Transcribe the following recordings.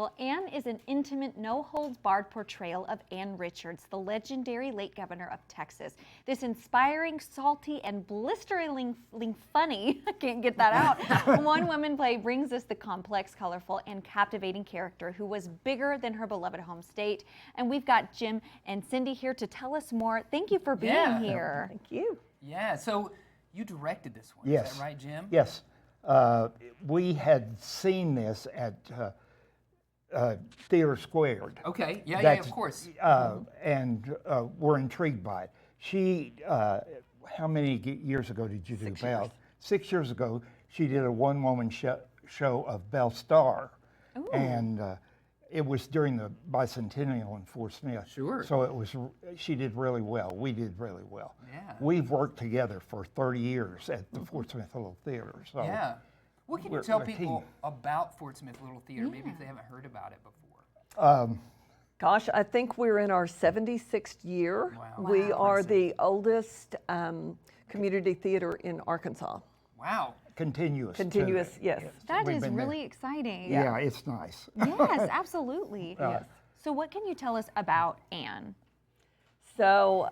Well, Anne is an intimate, no-holds-barred portrayal of Ann Richards, the legendary late governor of Texas. This inspiring, salty, and blisteringly funny, I can't get that out, one-woman play brings us the complex, colorful, and captivating character who was bigger than her beloved home state. And we've got Jim and Cindy here to tell us more. Thank you for being here. Thank you. Yeah, so you directed this one, Yes. Is that right, Jim? Yes. We had seen this at Theater Squared. Okay, yeah, That's- of course. And we're intrigued by it. She, how many years ago did you do 6 Belle? years. 6 years ago, she did a one-woman show of Belle Starr. Ooh. And it was during the bicentennial in Fort Smith. Sure. So it was, she did really well. We did really well. Yeah. We've worked together for 30 years at the Fort Smith Little Theater. So Yeah. What can you we're tell a people team. about Fort Smith Little Theater, maybe if they haven't heard about it before? Gosh, I think we're in our 76th year. Wow. We Wow. are Impressive. the oldest community theater in Arkansas. Wow. Continuous. too. Continuous, yes. That We've is been there. really exciting. Yeah, it's nice. Yes, absolutely. Yes. So what can you tell us about Anne? So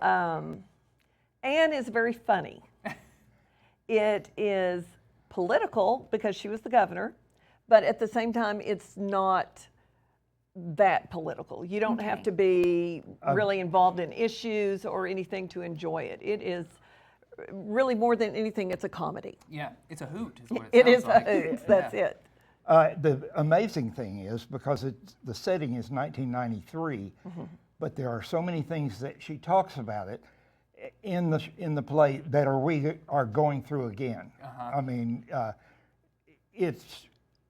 Anne is very funny. It is political because she was the governor, but at the same time, it's not that political. You don't have Okay. to be really involved in issues or anything to enjoy it. It is really more than anything, it's a comedy. Yeah, it's a hoot is what It it is sounds like. a hoot, that's Yeah. it. The amazing thing is, because the setting is 1993, but there are so many things that she talks about it in the play that we are going through again. I mean, it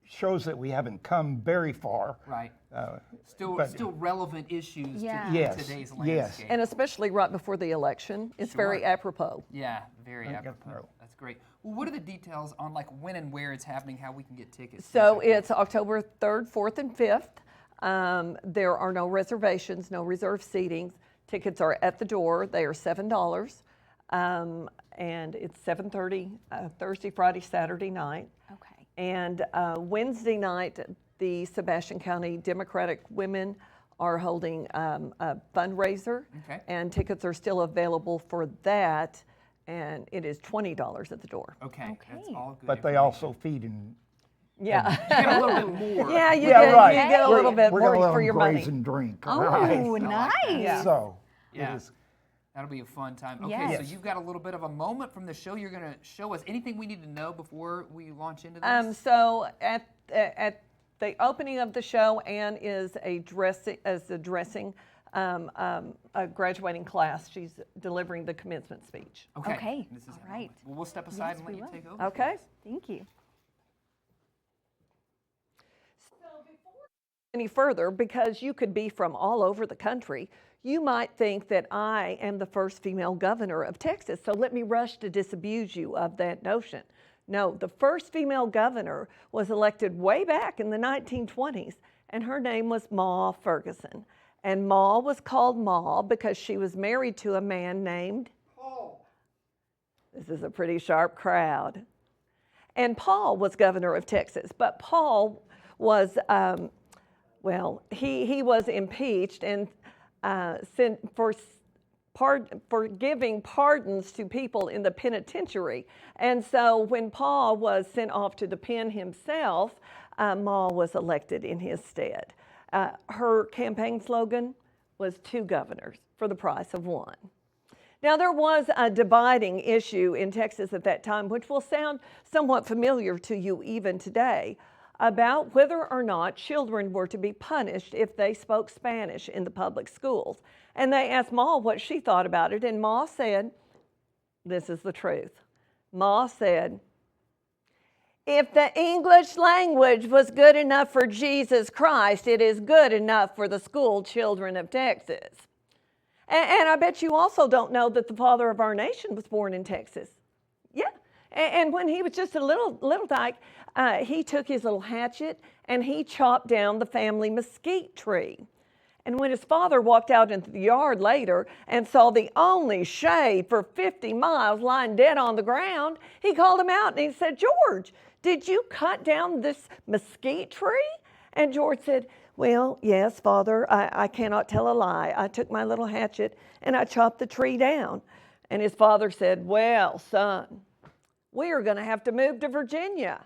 shows that we haven't come very far. Right. but- Still relevant issues Yeah. to Yes, today's yes. landscape. And especially right before the election, it's very Sure. apropos. Yeah, very Okay. apropos. That's great. Well, what are the details on like when and where it's happening, how we can get tickets? So things like it's October 3rd, 4th, and 5th. There are no reservations, no reserved seatings. Tickets are at the door. They are $7. And it's 7:30 Thursday, Friday, Saturday night. Okay. And Wednesday night, the Sebastian County Democratic Women are holding a fundraiser. Okay. And tickets are still available for that. And it is $20 at the door. that? Okay, that's Okay. all good. But they information. also feed in. Yeah. You get a little bit more. Yeah, you Yeah, get, right. you get a We're- little bit we're more gonna let for them your graze money. and drink. Oh, right? nice. Yeah. So Yeah. it is. That'll be a fun time. Okay, Yes. so you've got a little bit of a moment from the show. You're going to show us anything we need to know before we launch into this? So at the opening of the show, Anne is addressing a graduating class. She's delivering the commencement speech. Okay, This is all our right. moment. Well, we'll step aside Yes, and let we you will. take over. Okay. Thank you. Any further, because you could be from all over the country, you might think that I am the first female governor of Texas. So let me rush to disabuse you of that notion. No, the first female governor was elected way back in the 1920s, and her name was Ma Ferguson. And Ma was called Ma because she was married to a man named Paul. This is a pretty sharp crowd. And Paul was governor of Texas, but Paul was, he was impeached and sent for giving pardons to people in the penitentiary. And so when Paul was sent off to the pen himself, Ma was elected in his stead. Her campaign slogan was 2 governors for the price of 1. Now, there was a dividing issue in Texas at that time, which will sound somewhat familiar to you even today, about whether or not children were to be punished if they spoke Spanish in the public schools. And they asked Ma what she thought about it, and Ma said, this is the truth. Ma said, if the English language was good enough for Jesus Christ, it is good enough for the school children of Texas. And I bet you also don't know that the father of our nation was born in Texas. Yeah. And when he was just a little dyke, he took his little hatchet and he chopped down the family mesquite tree. And when his father walked out into the yard later and saw the only shade for 50 miles lying dead on the ground, he called him out and he said, George, did you cut down this mesquite tree? And George said, well, yes, Father, I cannot tell a lie. I took my little hatchet and I chopped the tree down. And his father said, well, son, we are going to have to move to Virginia.